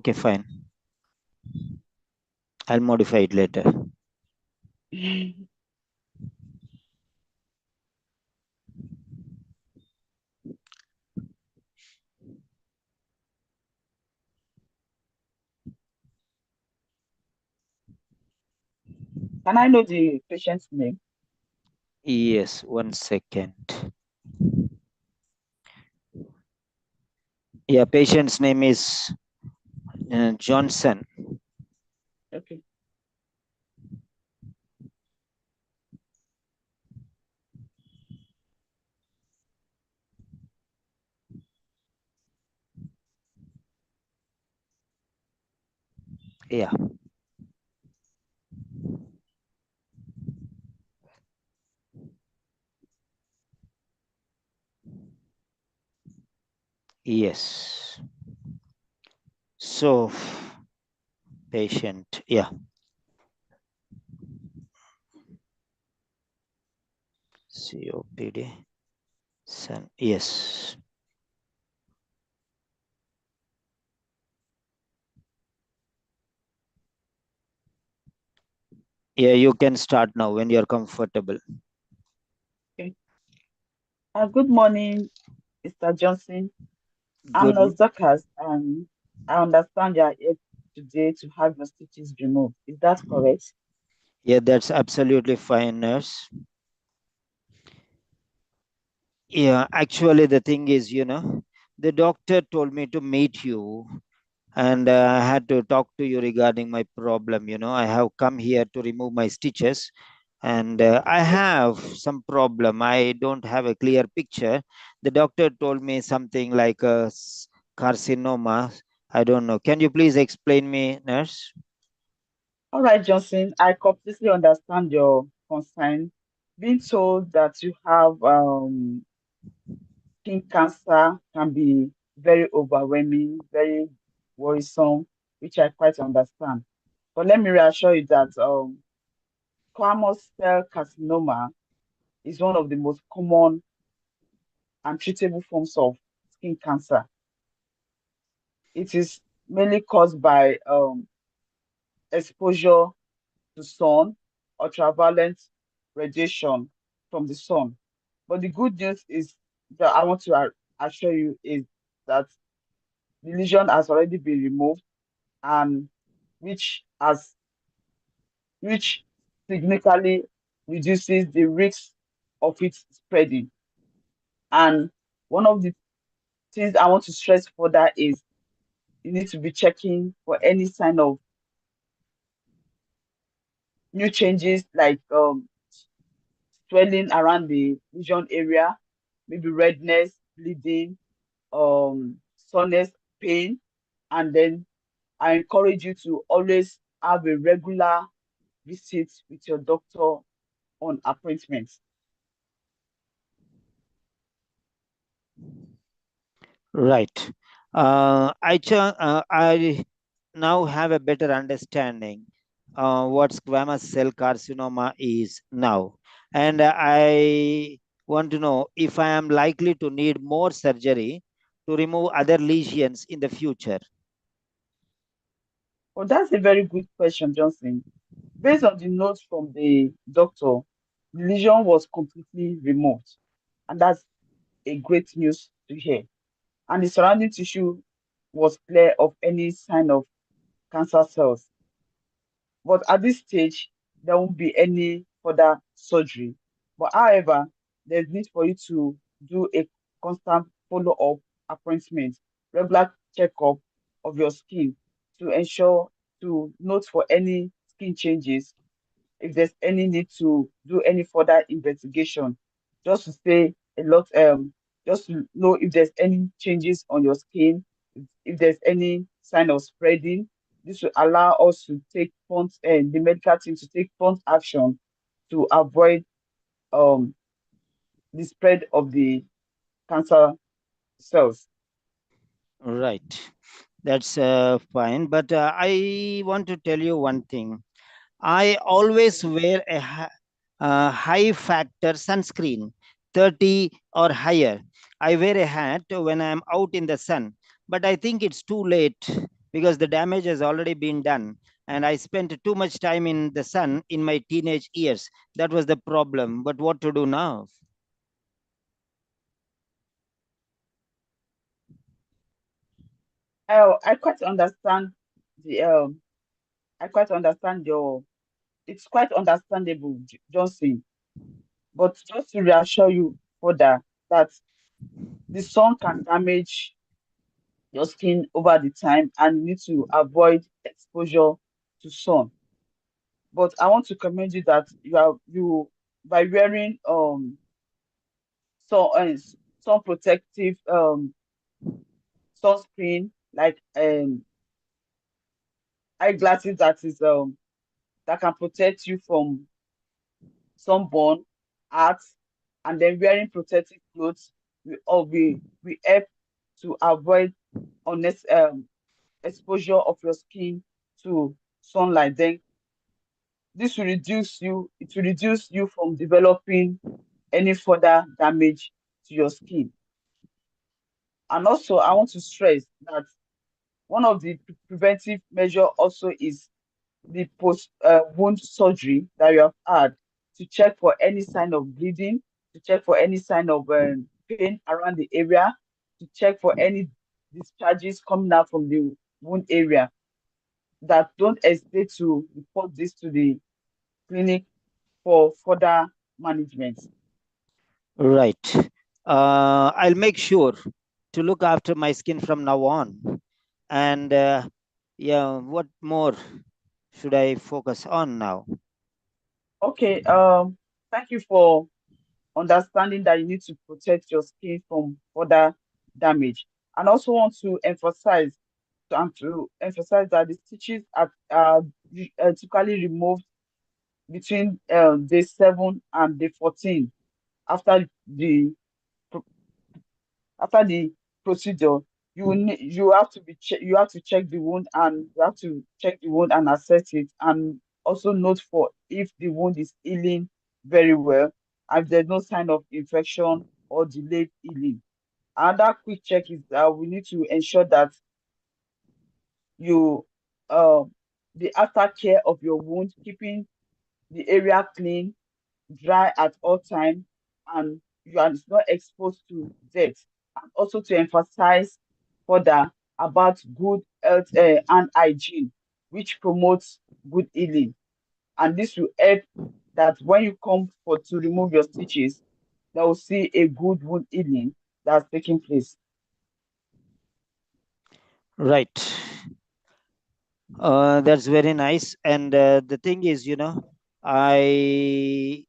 Okay, fine. I'll modify it later. Can I know the patient's name? Yes, 1 second. Yeah, patient's name is Johnson. Okay. Yeah, yes. So, patient, yeah. COPD, son, yes. Yeah, you can start now when you're comfortable. Okay. Good morning, Mr. Johnson. I'm Good. Nurse Dorcas, and I understand you are here today to have your stitches removed. Is that correct? Yeah, that's absolutely fine, nurse. Yeah, actually, the thing is, the doctor told me to meet you, and I had to talk to you regarding my problem. I have come here to remove my stitches, and I have some problem. I don't have a clear picture. The doctor told me something like carcinoma. I don't know. Can you please explain me, nurse? All right, Johnson, I completely understand your concern. Being told that you have skin cancer can be very overwhelming, very worrisome, which I quite understand. But let me reassure you that squamous cell carcinoma is one of the most common and treatable forms of skin cancer. It is mainly caused by exposure to sun, ultraviolet radiation from the sun. But the good news is that I want to assure you is that the lesion has already been removed, and which has which significantly reduces the risk of it spreading. And one of the things I want to stress further is you need to be checking for any sign of new changes like swelling around the lesion area, maybe redness, bleeding, soreness, pain, and then I encourage you to always have a regular visit with your doctor on appointments. Right. I now have a better understanding what squamous cell carcinoma is now, and I want to know if I am likely to need more surgery to remove other lesions in the future. Well, that's a very good question, Johnson. Based on the notes from the doctor, the lesion was completely removed, and that's a great news to hear. And the surrounding tissue was clear of any sign of cancer cells. But at this stage, there won't be any further surgery. But however, there's need for you to do a constant follow-up appointment, regular checkup of your skin to ensure to note for any skin changes, if there's any need to do any further investigation, just to say a lot, just to know if there's any changes on your skin, if there's any sign of spreading. This will allow us to take prompt and the medical team to take prompt action to avoid um the spread of the cancer cells. Right. That's fine. But I want to tell you one thing. I always wear a high factor sunscreen, 30 or higher. I wear a hat when I'm out in the sun, but I think it's too late because the damage has already been done. And I spent too much time in the sun in my teenage years. That was the problem. But what to do now? I quite understand the I quite understand your. It's quite understandable, Johnson. But just to reassure you further that the sun can damage your skin over the time, and you need to avoid exposure to sun. But I want to commend you that you by wearing sun sun protective sunscreen like eyeglasses that can protect you from sunburn, art, and then wearing protective clothes we help to avoid honest exposure of your skin to sunlight. Then it will reduce you from developing any further damage to your skin. And also, I want to stress that one of the preventive measure also is the post wound surgery that you have had to check for any sign of bleeding, to check for any sign of pain around the area, to check for any discharges coming out from the wound area. That don't hesitate to report this to the clinic for further management. Right. I'll make sure to look after my skin from now on. And yeah, what more should I focus on now? Okay, thank you for understanding that you need to protect your skin from further damage. And also want to emphasize that the stitches are typically removed between day 7 and day 14 after the pro- after the procedure. You have to you have to check the wound, and you have to check the wound and assess it, and also note for if the wound is healing very well, and if there's no sign of infection or delayed healing. Another quick check is that we need to ensure that you uh, the aftercare of your wound, keeping the area clean, dry at all time, and you are not exposed to dirt. And also to emphasize further about good health and hygiene, which promotes good healing. And this will help that when you come for to remove your stitches, they will see a good wound healing that's taking place. Right. That's very nice. And the thing is, I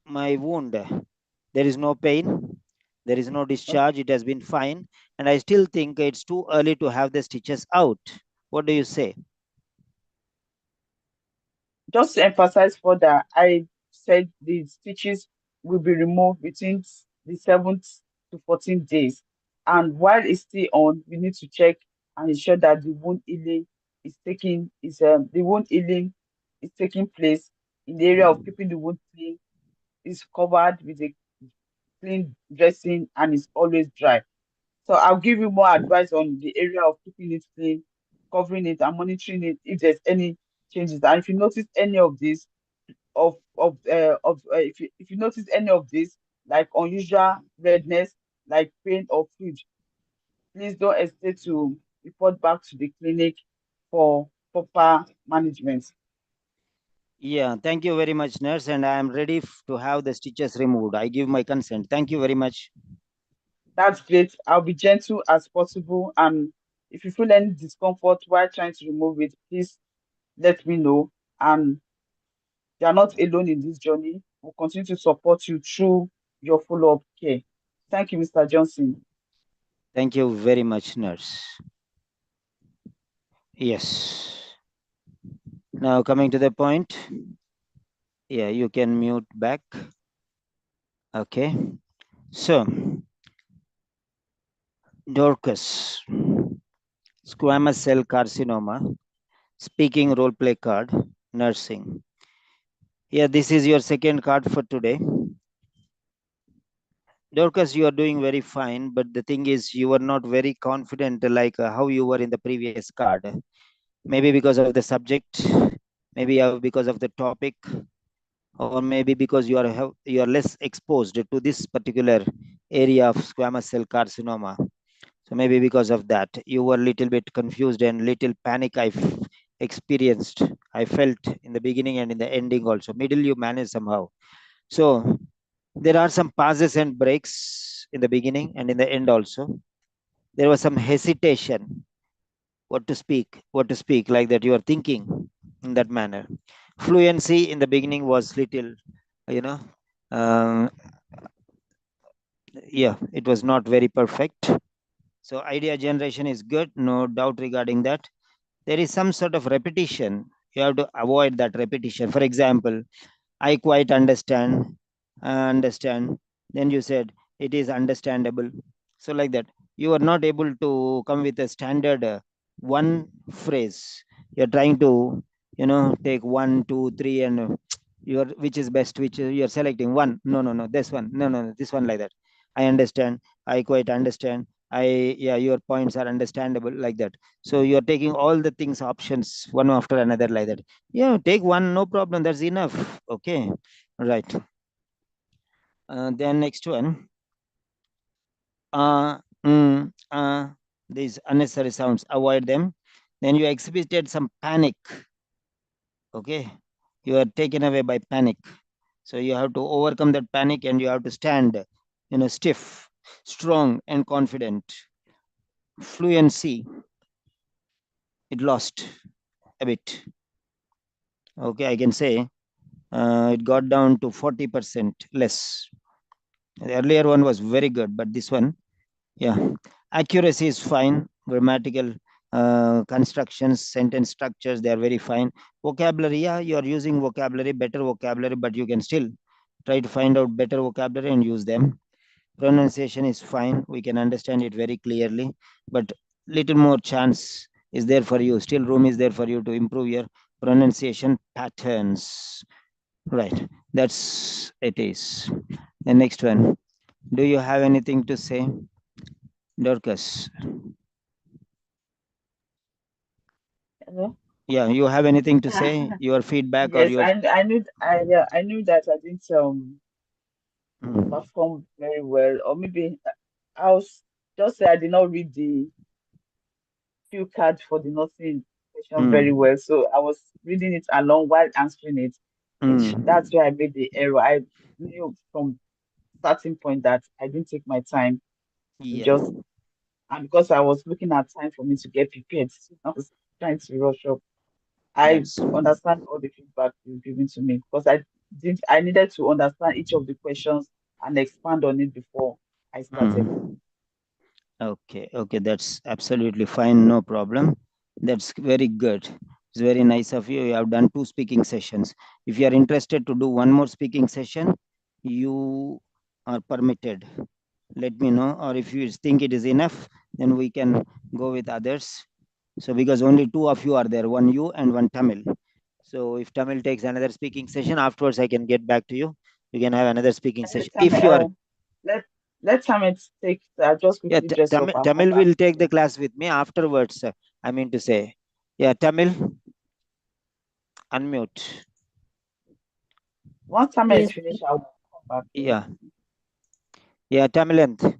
my wound, there is no pain, there is no discharge. It has been fine, and I still think it's too early to have the stitches out. What do you say? Just to emphasize further, I said the stitches will be removed between the 7th to 14th days. And while it's still on, we need to check and ensure that the wound healing is taking place in the area of keeping the wound clean, is covered with a clean dressing, and is always dry. So I'll give you more advice on the area of keeping it clean, covering it, and monitoring it if there's any changes. And if you notice any of this, if you notice any of this, like unusual redness, like pain or fluid, please don't hesitate to report back to the clinic for proper management. Yeah, thank you very much, nurse, and I am ready to have the stitches removed. I give my consent. Thank you very much. That's great. I'll be gentle as possible, and if you feel any discomfort while trying to remove it, please let me know. And you are not alone in this journey. We'll continue to support you through your follow-up care. Thank you, Mr. Johnson. Thank you very much, nurse. Yes. Now coming to the point. Yeah, you can mute back. Okay. So, Dorcas, squamous cell carcinoma, speaking role play card, nursing. Yeah, this is your second card for today. Dorcas, you are doing very fine, but the thing is, you were not very confident like how you were in the previous card. Maybe because of the subject, maybe because of the topic, or maybe because you are less exposed to this particular area of squamous cell carcinoma. So maybe because of that, you were a little bit confused and little panic experienced. I felt in the beginning and in the ending also. Middle you managed somehow. So there are some pauses and breaks in the beginning and in the end also. There was some hesitation, what to speak, like that you are thinking in that manner. Fluency in the beginning was little, you know, uh, yeah, it was not very perfect. So idea generation is good, no doubt regarding that. There is some sort of repetition. You have to avoid that repetition. For example, I quite understand. Then you said it is understandable. So like that, you are not able to come with a standard one phrase. You're trying to, take one, two, three, and you're which is best. Which you're selecting one. No, no, no. This one. No, no, no. This one like that. I understand. I quite understand. Yeah, your points are understandable like that. So you're taking all the things options one after another like that. Yeah, take one, no problem. That's enough. Okay, right. Then next one. Uh, mm, uh, these unnecessary sounds, avoid them. Then you exhibited some panic. Okay, you are taken away by panic. So you have to overcome that panic and you have to stand, stiff, strong, and confident. Fluency, it lost a bit. Okay, I can say it got down to 40% less. The earlier one was very good, but this one, yeah, accuracy is fine. Grammatical constructions, sentence structures, they are very fine. Vocabulary, yeah, you are using vocabulary, better vocabulary, but you can still try to find out better vocabulary and use them. Pronunciation is fine. We can understand it very clearly, but little more chance is there for you. Still, room is there for you to improve your pronunciation patterns. Right. That's it is. The next one. Do you have anything to say, Dorcas? Hello? Yeah, you have anything to say? Your feedback or Yes, your I knew that I didn't mm, perform very well, or maybe I was just say I did not read the cue card for the nursing question very mm, well. So I was reading it along while answering it, which that's mm, where I made the error. I knew from starting point that I didn't take my time to yeah, just, and because I was looking at time for me to get prepared, so I was trying to rush up. I that's understand all the feedback you've given to me because I needed to understand each of the questions and expand on it before I started. mm. Okay, okay, that's absolutely fine, no problem. That's very good. It's very nice of you. You have done two speaking sessions. If you are interested to do one more speaking session, you are permitted. Let me know, or if you think it is enough, then we can go with others. So because only two of you are there, one you and one Tamil. So if Tamil takes another speaking session, afterwards I can get back to you. You can have another speaking And let session. time If you are, let let time it take. I just yeah, quickly dress up. I'll come Tamil back. will take the So class with me afterwards. I mean to say, yeah, Tamil, unmute. once time is Yes, finished, I'll come back. Yeah. Yeah, yeah, Tamilanth.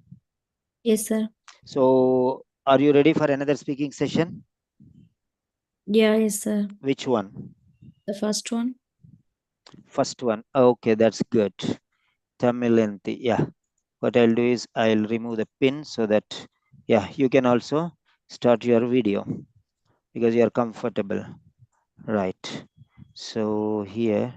yes, sir. So are you ready for another speaking session? Yeah, yes, sir. Which one? The first one. First one. Okay, that's good. Tamilanth. Yeah. What I'll do is I'll remove the pin so that, yeah, you can also start your video because you're comfortable. Right. So here